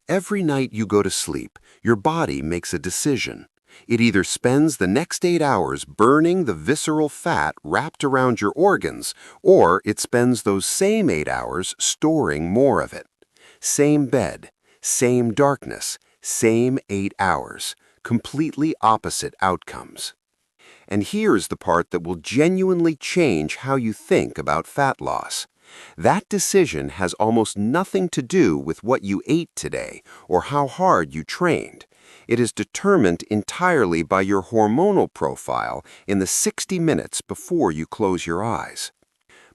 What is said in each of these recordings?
Every night you go to sleep, your body makes a decision. It either spends the next 8 hours burning the visceral fat wrapped around your organs, or it spends those same 8 hours storing more of it. Same bed, same darkness, same 8 hours. Completely opposite outcomes. And here's the part that will genuinely change how you think about fat loss. That decision has almost nothing to do with what you ate today or how hard you trained. It is determined entirely by your hormonal profile in the 60 minutes before you close your eyes.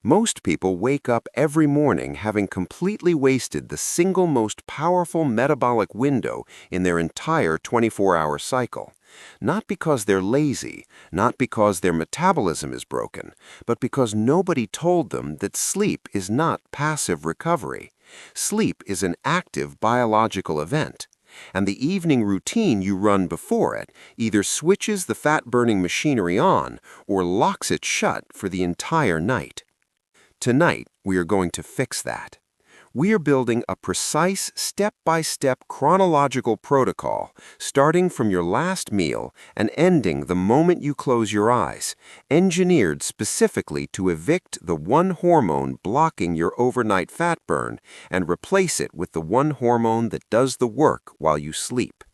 Most people wake up every morning having completely wasted the single most powerful metabolic window in their entire 24-hour cycle. Not because they're lazy, not because their metabolism is broken, but because nobody told them that sleep is not passive recovery. Sleep is an active biological event. And the evening routine you run before it either switches the fat-burning machinery on or locks it shut for the entire night. Tonight, we are going to fix that. We are building a precise step-by-step chronological protocol, starting from your last meal and ending the moment you close your eyes, engineered specifically to evict the one hormone blocking your overnight fat burn and replace it with the one hormone that does the work while you sleep.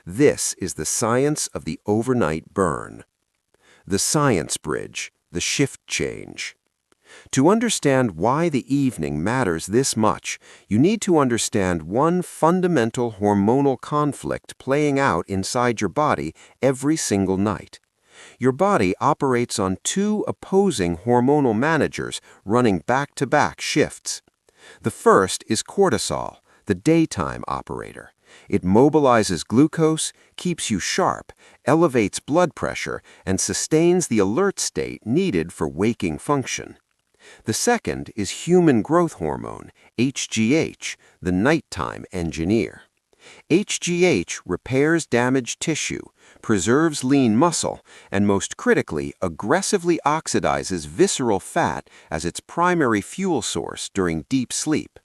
This is the science of the overnight burn. The science bridge, the shift change. To understand why the evening matters this much, you need to understand one fundamental hormonal conflict playing out inside your body every single night. Your body operates on two opposing hormonal managers running back-to-back shifts. The first is cortisol, the daytime operator. It mobilizes glucose, keeps you sharp, elevates blood pressure, and sustains the alert state needed for waking function. The second is human growth hormone, HGH, the nighttime engineer. HGH repairs damaged tissue, preserves lean muscle, and most critically, aggressively oxidizes visceral fat as its primary fuel source during deep sleep.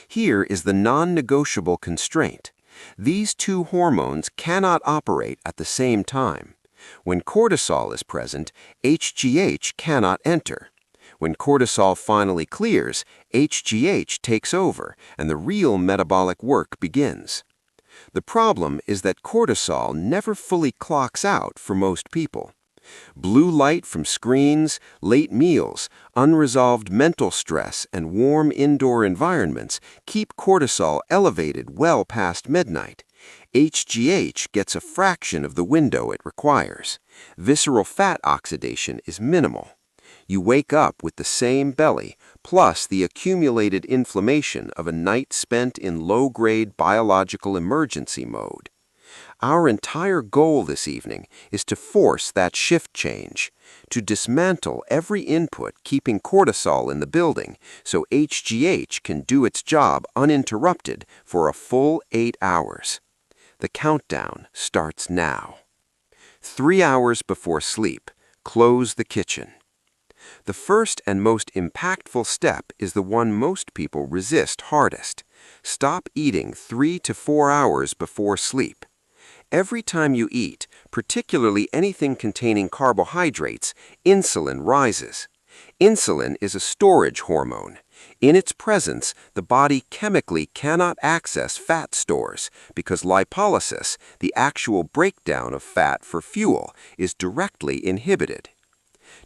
Here is the non-negotiable constraint. These two hormones cannot operate at the same time. When cortisol is present, HGH cannot enter. When cortisol finally clears, HGH takes over and the real metabolic work begins. The problem is that cortisol never fully clocks out for most people. Blue light from screens, late meals, unresolved mental stress, and warm indoor environments keep cortisol elevated well past midnight. HGH gets a fraction of the window it requires. Visceral fat oxidation is minimal. You wake up with the same belly, plus the accumulated inflammation of a night spent in low-grade biological emergency mode. Our entire goal this evening is to force that shift change, to dismantle every input keeping cortisol in the building so HGH can do its job uninterrupted for a full 8 hours. The countdown starts now. 3 hours before sleep, close the kitchen. The first and most impactful step is the one most people resist hardest. Stop eating 3 to 4 hours before sleep. Every time you eat, particularly anything containing carbohydrates, insulin rises. Insulin is a storage hormone. In its presence, the body chemically cannot access fat stores because lipolysis, the actual breakdown of fat for fuel, is directly inhibited.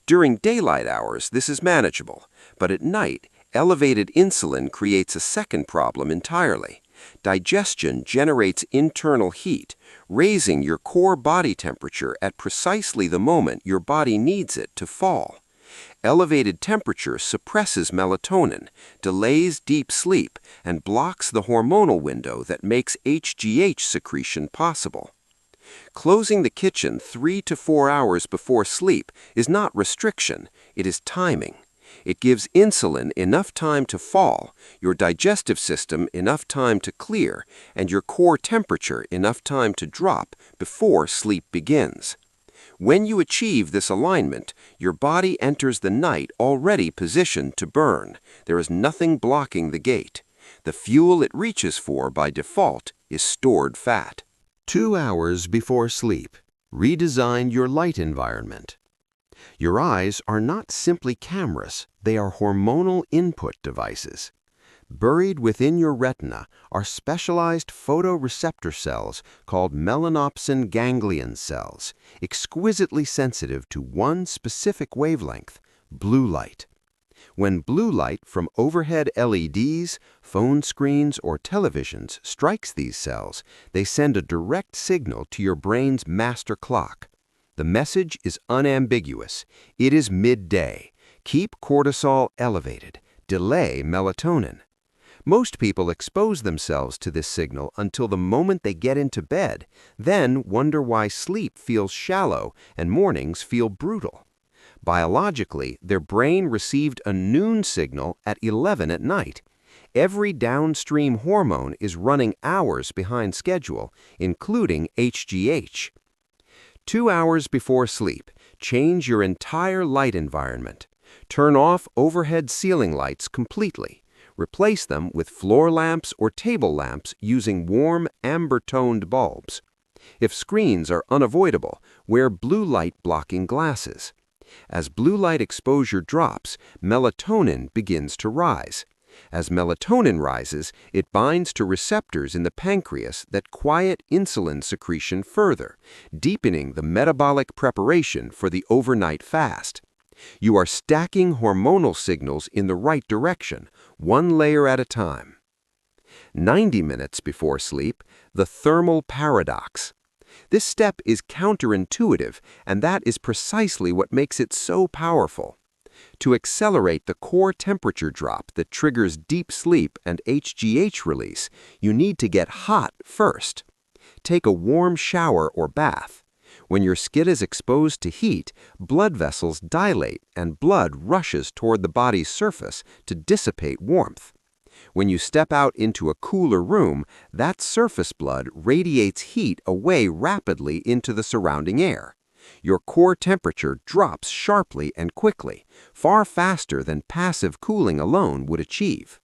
During daylight hours, this is manageable, but at night, elevated insulin creates a second problem entirely. Digestion generates internal heat, raising your core body temperature at precisely the moment your body needs it to fall. Elevated temperature suppresses melatonin, delays deep sleep, and blocks the hormonal window that makes HGH secretion possible. Closing the kitchen 3 to 4 hours before sleep is not restriction, it is timing. It gives insulin enough time to fall, your digestive system enough time to clear, and your core temperature enough time to drop before sleep begins. When you achieve this alignment, your body enters the night already positioned to burn. There is nothing blocking the gate. The fuel it reaches for by default is stored fat. 2 hours before sleep, redesign your light environment. Your eyes are not simply cameras, they are hormonal input devices. Buried within your retina are specialized photoreceptor cells called melanopsin ganglion cells, exquisitely sensitive to one specific wavelength, blue light. When blue light from overhead LEDs, phone screens, or televisions strikes these cells, they send a direct signal to your brain's master clock. The message is unambiguous. It is midday. Keep cortisol elevated. Delay melatonin. Most people expose themselves to this signal until the moment they get into bed, then wonder why sleep feels shallow and mornings feel brutal. Biologically, their brain received a noon signal at 11 at night. Every downstream hormone is running hours behind schedule, including HGH. 2 hours before sleep, change your entire light environment. Turn off overhead ceiling lights completely. Replace them with floor lamps or table lamps using warm, amber-toned bulbs. If screens are unavoidable, wear blue light blocking glasses. As blue light exposure drops, melatonin begins to rise. As melatonin rises, it binds to receptors in the pancreas that quiet insulin secretion further, deepening the metabolic preparation for the overnight fast. You are stacking hormonal signals in the right direction, one layer at a time. 90 minutes before sleep, the thermal paradox. This step is counterintuitive, and that is precisely what makes it so powerful. To accelerate the core temperature drop that triggers deep sleep and HGH release, you need to get hot first. Take a warm shower or bath. When your skin is exposed to heat, blood vessels dilate and blood rushes toward the body's surface to dissipate warmth. When you step out into a cooler room, that surface blood radiates heat away rapidly into the surrounding air. Your core temperature drops sharply and quickly, far faster than passive cooling alone would achieve.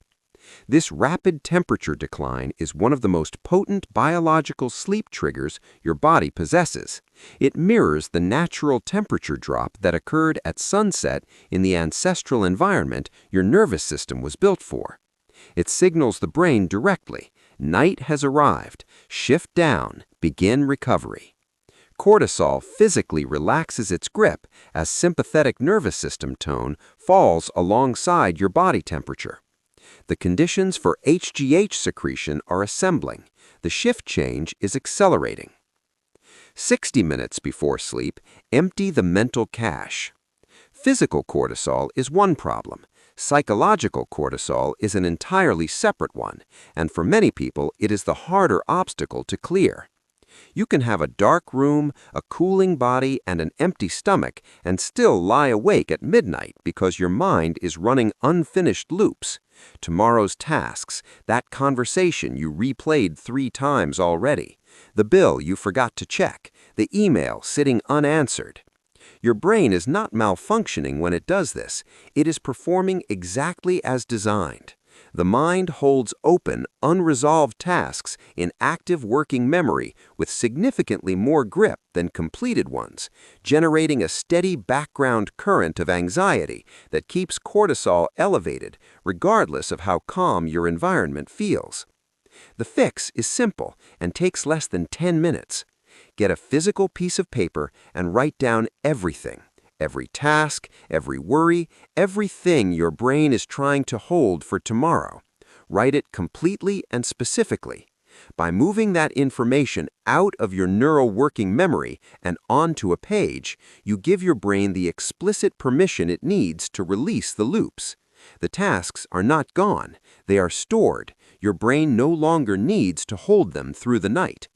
This rapid temperature decline is one of the most potent biological sleep triggers your body possesses. It mirrors the natural temperature drop that occurred at sunset in the ancestral environment your nervous system was built for. It signals the brain directly, night has arrived, shift down, begin recovery. Cortisol physically relaxes its grip as sympathetic nervous system tone falls alongside your body temperature. The conditions for HGH secretion are assembling. The shift change is accelerating. 60 minutes before sleep, empty the mental cache. Physical cortisol is one problem. Psychological cortisol is an entirely separate one, and for many people, it is the harder obstacle to clear. You can have a dark room, a cooling body, and an empty stomach, and still lie awake at midnight because your mind is running unfinished loops. Tomorrow's tasks, that conversation you replayed 3 times already, the bill you forgot to check, the email sitting unanswered. Your brain is not malfunctioning when it does this. It is performing exactly as designed. The mind holds open, unresolved tasks in active working memory with significantly more grip than completed ones, generating a steady background current of anxiety that keeps cortisol elevated regardless of how calm your environment feels. The fix is simple and takes less than 10 minutes. Get a physical piece of paper and write down everything. Every task, every worry, everything your brain is trying to hold for tomorrow. Write it completely and specifically. By moving that information out of your neural working memory and onto a page, you give your brain the explicit permission it needs to release the loops. The tasks are not gone. They are stored. Your brain no longer needs to hold them through the night.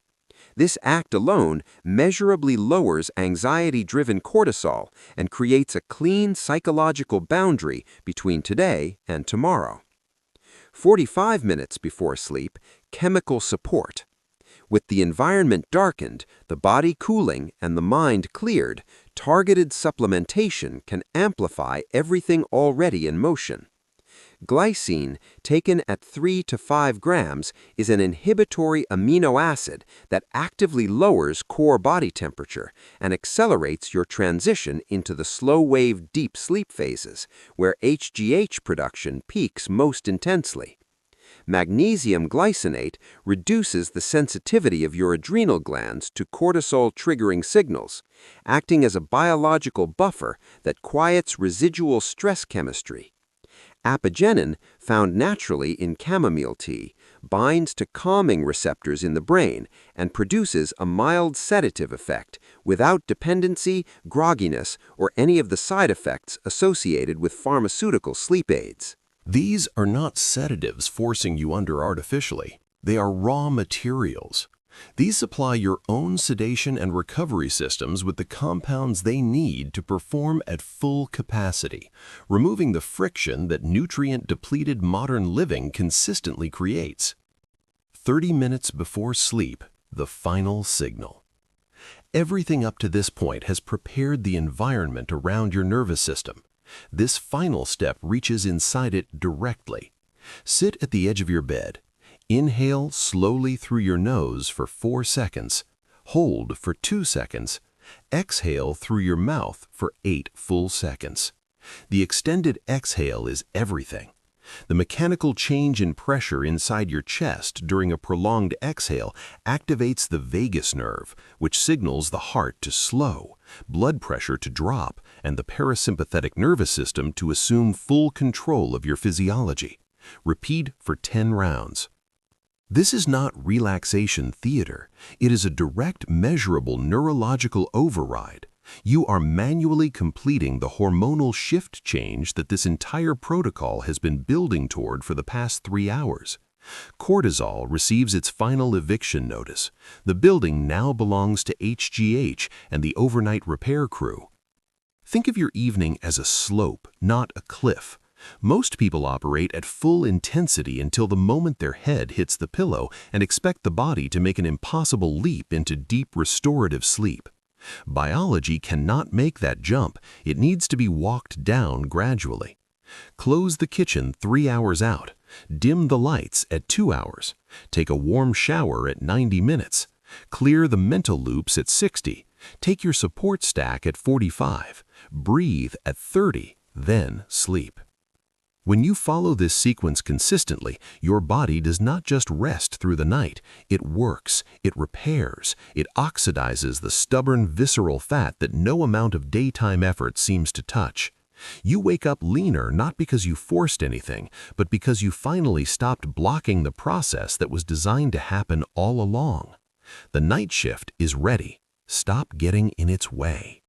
This act alone measurably lowers anxiety-driven cortisol and creates a clean psychological boundary between today and tomorrow. 45 minutes before sleep, chemical support. With the environment darkened, the body cooling, and the mind cleared, targeted supplementation can amplify everything already in motion. Glycine, taken at 3 to 5 grams, is an inhibitory amino acid that actively lowers core body temperature and accelerates your transition into the slow-wave deep sleep phases, where HGH production peaks most intensely. Magnesium glycinate reduces the sensitivity of your adrenal glands to cortisol-triggering signals, acting as a biological buffer that quiets residual stress chemistry. Apigenin, found naturally in chamomile tea, binds to calming receptors in the brain and produces a mild sedative effect without dependency, grogginess, or any of the side effects associated with pharmaceutical sleep aids. These are not sedatives forcing you under artificially. They are raw materials. These supply your own sedation and recovery systems with the compounds they need to perform at full capacity, removing the friction that nutrient-depleted modern living consistently creates. 30 minutes before sleep, the final signal. Everything up to this point has prepared the environment around your nervous system. This final step reaches inside it directly. Sit at the edge of your bed. Inhale slowly through your nose for 4 seconds. Hold for 2 seconds. Exhale through your mouth for 8 full seconds. The extended exhale is everything. The mechanical change in pressure inside your chest during a prolonged exhale activates the vagus nerve, which signals the heart to slow, blood pressure to drop, and the parasympathetic nervous system to assume full control of your physiology. Repeat for 10 rounds. This is not relaxation theater. It is a direct, measurable neurological override. You are manually completing the hormonal shift change that this entire protocol has been building toward for the past 3 hours. Cortisol receives its final eviction notice. The building now belongs to HGH and the overnight repair crew. Think of your evening as a slope, not a cliff. Most people operate at full intensity until the moment their head hits the pillow and expect the body to make an impossible leap into deep restorative sleep. Biology cannot make that jump. It needs to be walked down gradually. Close the kitchen 3 hours out. Dim the lights at 2 hours. Take a warm shower at 90 minutes. Clear the mental loops at 60. Take your support stack at 45. Breathe at 30. Then sleep. When you follow this sequence consistently, your body does not just rest through the night. It works, it repairs, it oxidizes the stubborn visceral fat that no amount of daytime effort seems to touch. You wake up leaner not because you forced anything, but because you finally stopped blocking the process that was designed to happen all along. The night shift is ready. Stop getting in its way.